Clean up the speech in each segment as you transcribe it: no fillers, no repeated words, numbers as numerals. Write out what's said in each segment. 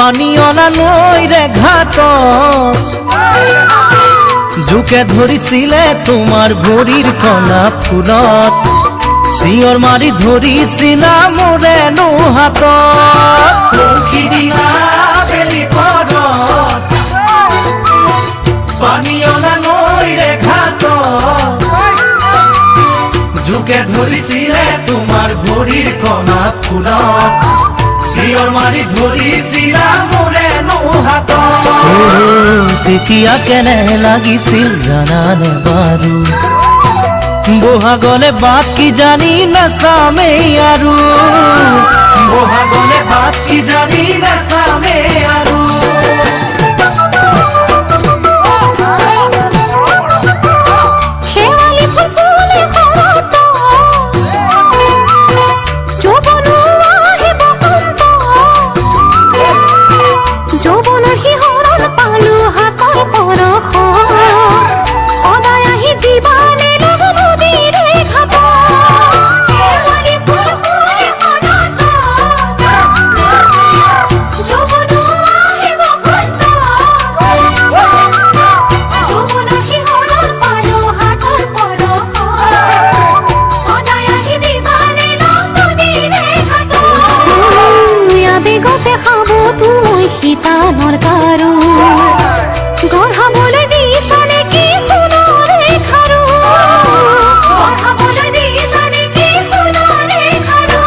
পানীয়লা নৈৰে ঘাটত জোকে ধৰিছিলে তোমাৰ ভৰিৰ কণা ফুলত চিঞৰ মাৰি ধৰিছিলা মোৰেনো হাতত সিদিনা বেলি পৰত পানীয়লা নৈৰে ঘাটত জোকে ধৰিছিলে তোমাৰ ভৰিৰ কণা ফুলত চিঞৰ মাৰি ধৰিছিলা মোৰেনো হাতত তেতিয়া কেনে লাগিছিল জানানে বাৰু বহাগলে বাট কি জানি নাচামেই আৰু বহাগলে বাট কি জানি নাচামেই আৰু সীতানৰ কাৰো গঢ়াবলৈ দিছানে কি সোণৰে খাৰু গঢ়াবলৈ দিছানে কি সোণৰে খাৰু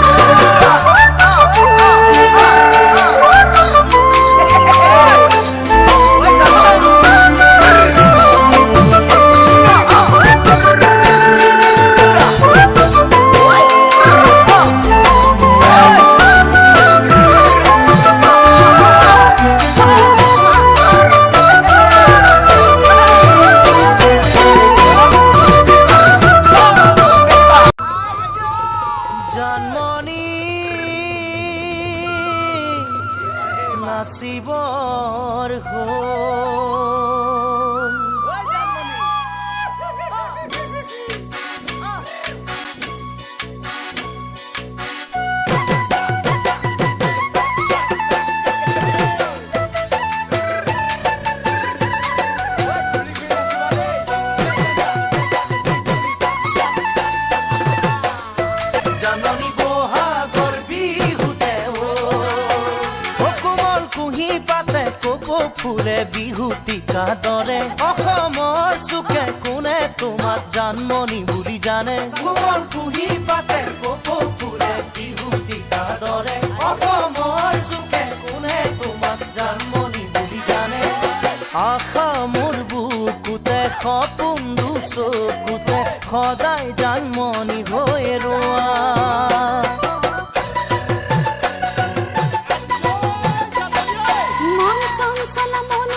নাচিবৰ ফুলে বিহুতিকা দৰে অসমৰ চুকে কোনে তোমাক জানমণি বুলি জানে কোমল কুহি পাতে কপৌ ফুলে বিহুতিকা দৰে অসমৰ চুকে কোনে তোমাক জানমণি বুলি জানে আশা মোৰ বুকুতে সপোন চকুতে সদায় জানমণি হৈ ৰোৱা Salamon